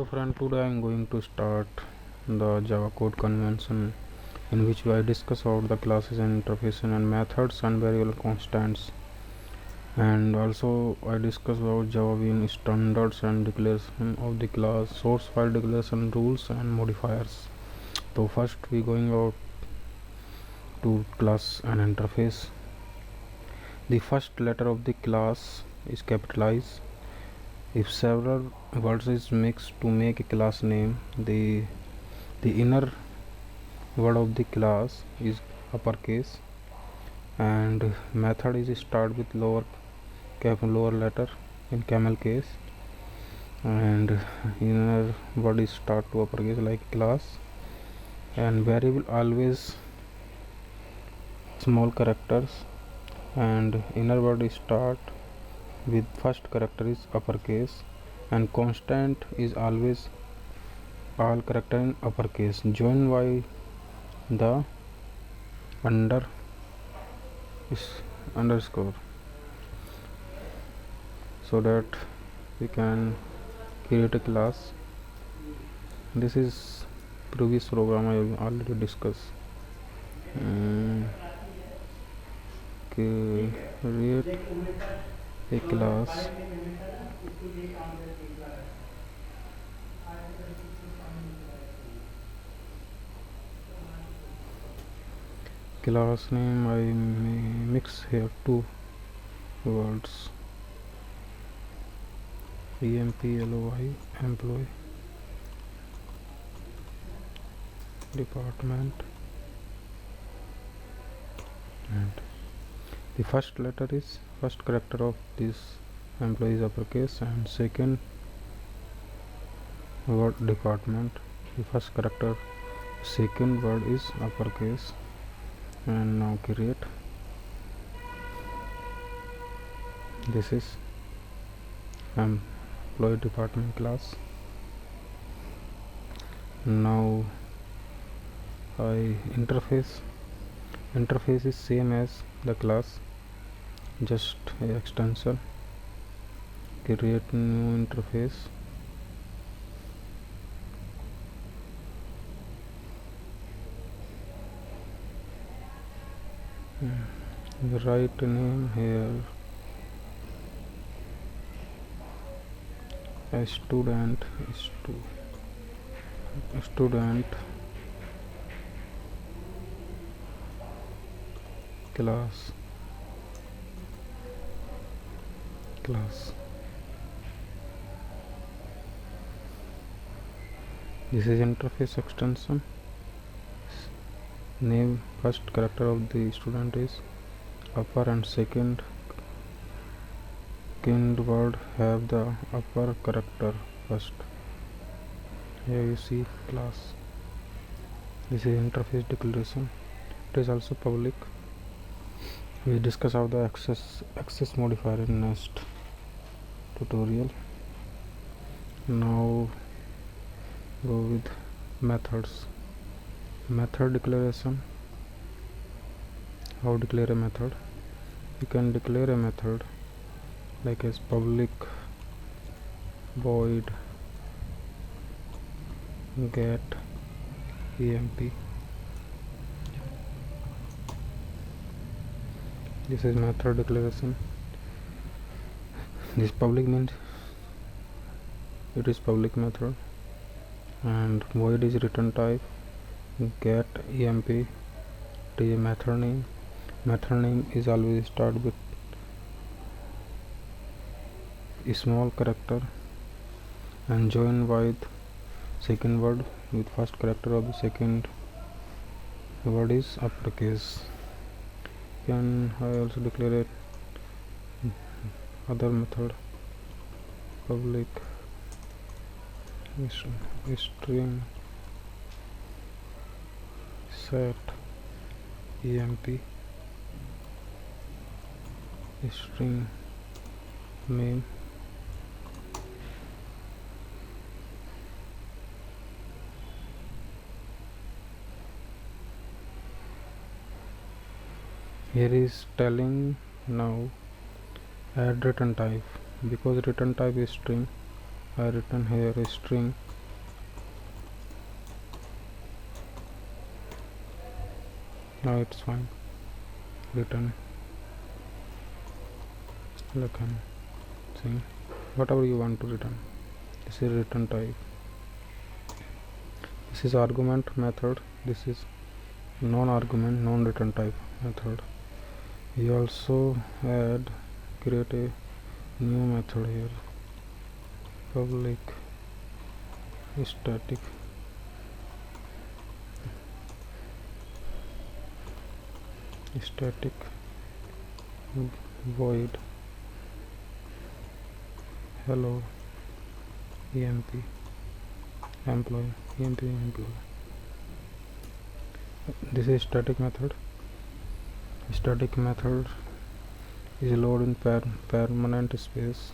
friend, today I am going to start the Java code convention in which I discuss about the classes and interfaces and methods and variable constants, and also I discuss about Java being standards and declaration of the class, source file declaration rules and modifiers. So first we going out to class and interface. The first letter of the class is capitalized. If several words is mixed to make a class name, the inner word of the class is uppercase, and method is start with lower letter in camel case, and inner word is start to uppercase like class, and variable always small characters, and inner word is start with first character is uppercase, and constant is always all character in uppercase joined by the underscore, so that we can create a class. This is previous program I already discussed. Create a class name. I mix here two words, employee, employee, department, and the first letter is first character of this employee is uppercase, and second word department, the first character second word is uppercase. And now create. This is employee department class. Now interface is same as the class, just a extension. Create new interface. Write name here as student class. This is interface extension. Name first character of the student is upper, and second word have the upper character first. Here you see class. This is interface declaration. It is also public. We discuss how the access modifier in next tutorial. Now go with methods. Method declaration. How declare a method? You can declare a method like as public void get emp. This is method declaration. This public means it is public method, and void is return type. Get emp, it is a method name. Method name is always start with a small character and join by second word with first character of the second word is uppercase. Can I also declare a other method, public string set emp string name. Here is telling now add return type, because return type is string. I return here a string Now it's fine. Return. Look and see whatever you want to return. This is return type. This is argument method. This is non-argument, non-return type method. You also create a new method here. Public static void hello emp employee employee. This is static method. Static method is load in permanent space.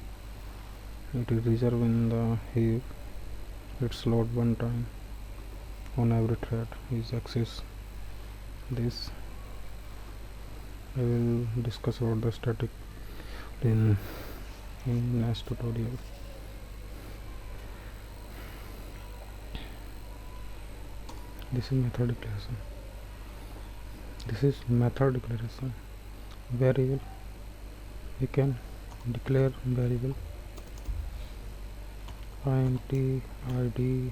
It is reserved in the heap. It's load one time on every thread is access. This I will discuss about the static in next tutorial. This is method declaration. This is method declaration. Variable. You can declare variable int id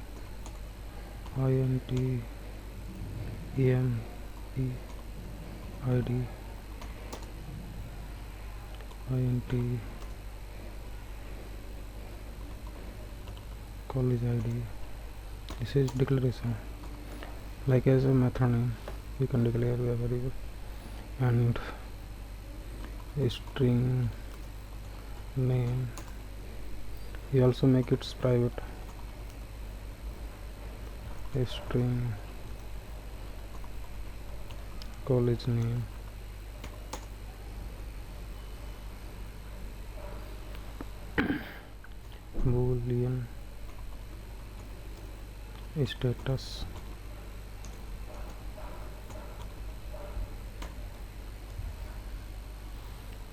int emp id int college id. This is declaration. Like as a method name, you can declare a variable and a string name. You also make it private. A string college name. Boolean status.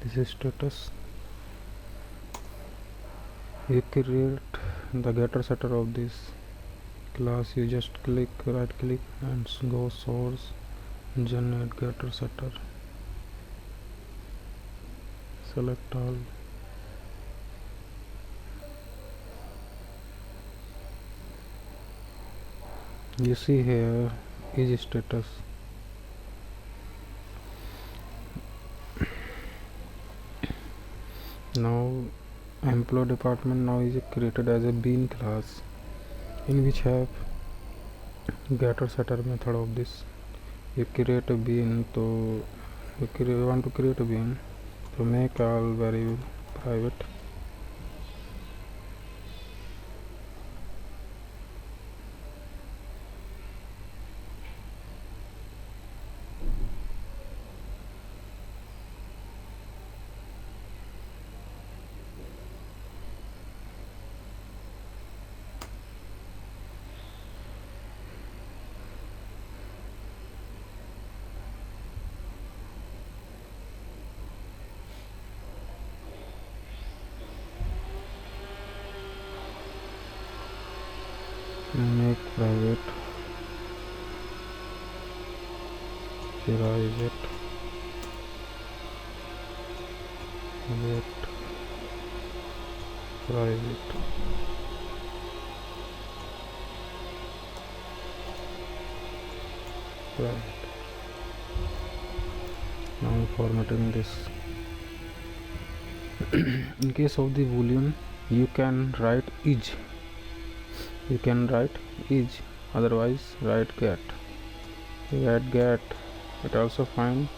This is status. You create the getter setter of this class. You just right click and go source, generate getter setter, select all. You see here is status. Now employee department now is created as a bean class in which have getter setter method of this. You create a bean, so you want to create a bean, so make all variable private. Make private, private, private. Now formatting this. In case of the boolean, you can write is. You can write is, otherwise write get. You write get, it also fine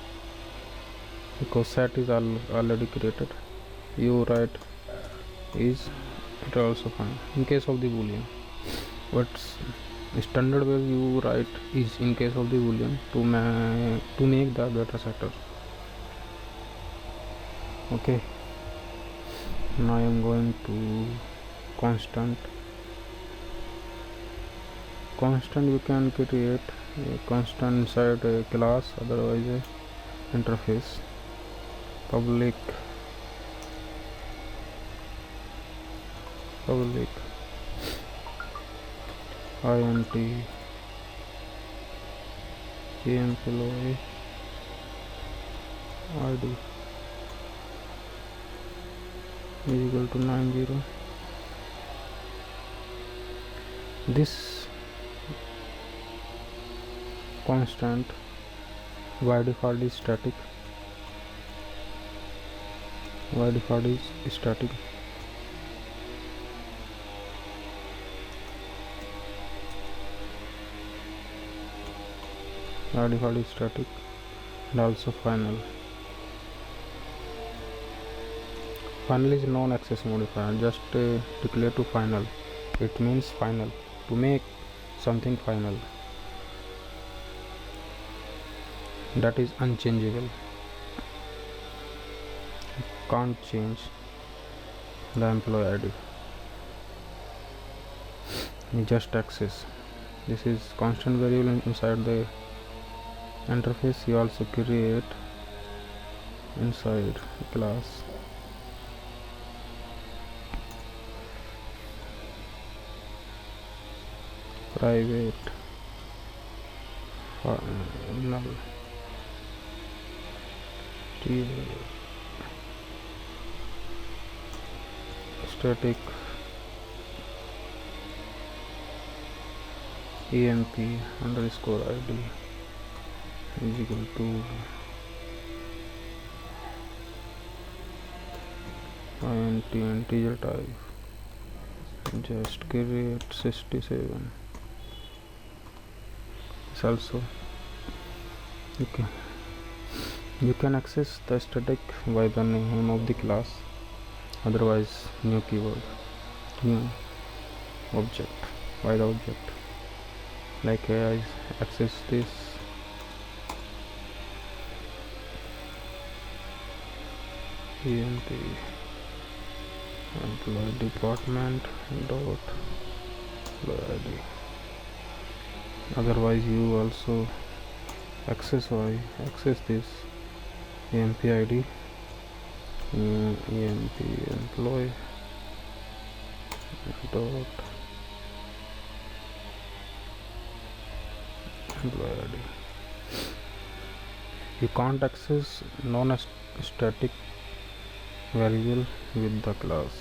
because set is already created. You write is, it also fine in case of the boolean. But standard way you write is in case of the boolean to make the getter setter. Okay, now I am going to constant. You can create a constant inside a class, otherwise a interface. Public int employee id is equal to 90. This constant by default is static. By default is static. By default is static, and also final. Final is non-access modifier. Just declare to final. It means final, to make something final. That is unchangeable. Can't change the employee ID. You just access. This is constant variable inside the interface. You also create inside class private null static emp underscore id is equal to int integer type. Just create 67. It's also okay. You can access the static by the name of the class, otherwise new keyword, new object by the object. Like I access this emp employee department dot employee id. Otherwise you also access this emp id emp employee dot employee id. You can't access non-static variable with the class.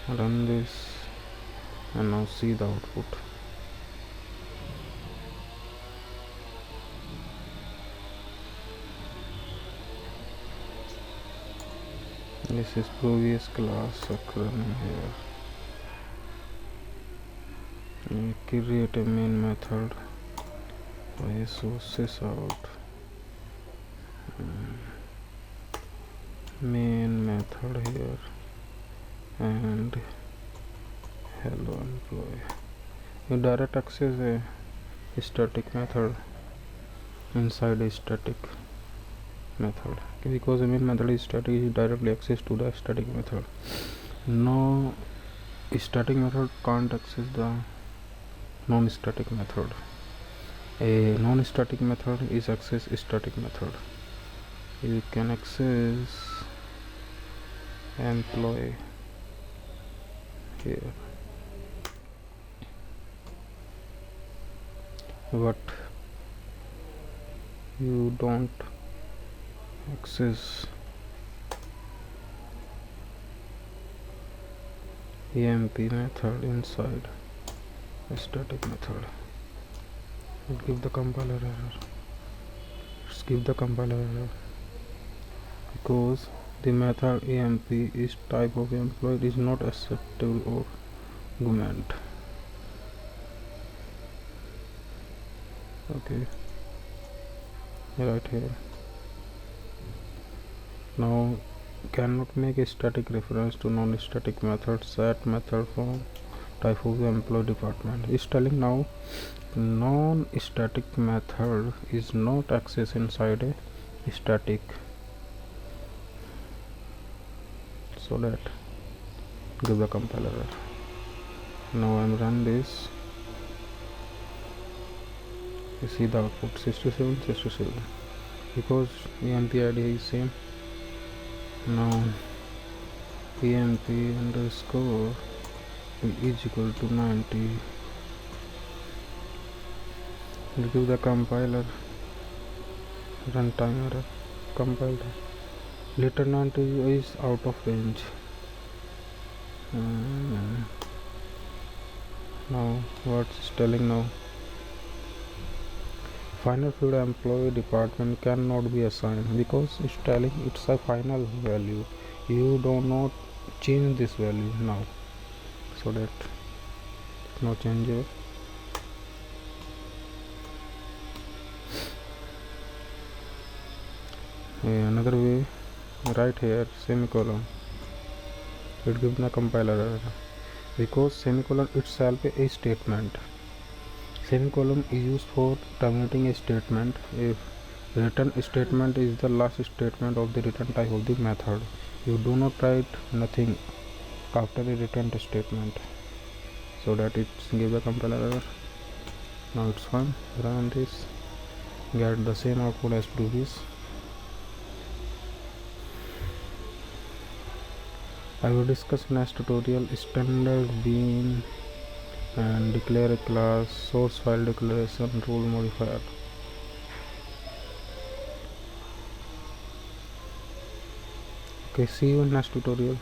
Run this and now see the output. This is previous class occurring here. You create a main method by sources out main method here and hello employee. You direct access a static method inside a static method, because the main method is static. You directly access to the static method. No static method can't access the non-static method. A non-static method is access static method. You can access employee here, but you don't access emp method inside a static method. It give the compiler error. Skip the compiler error because the method emp is type of employee is not acceptable argument. Okay, right here. Now cannot make a static reference to non-static method. Set method from type of the employee department is telling now non-static method is not accessed inside a static, so that give the compiler error. Now I'm run this. You see the output 67 because emp id is same. Now emp underscore is equal to 90. We'll give the compiler runtime error, compiled. Lieutenant is out of range. Now what's telling now? Final field employee department cannot be assigned because it's telling it's a final value. You do not change this value now, so that no change here. Another way, right here semicolon, it gives the compiler error because semicolon itself a statement. Semicolon is used for terminating a statement if return statement is the last statement of the return type of the method. You do not write nothing after the return statement, so that it gives a compiler error. Now it's fine. Run this, get the same output as previous. I will discuss in next tutorial standard bean and declare a class, source file declaration, rule modifier. Okay, see you in next tutorial.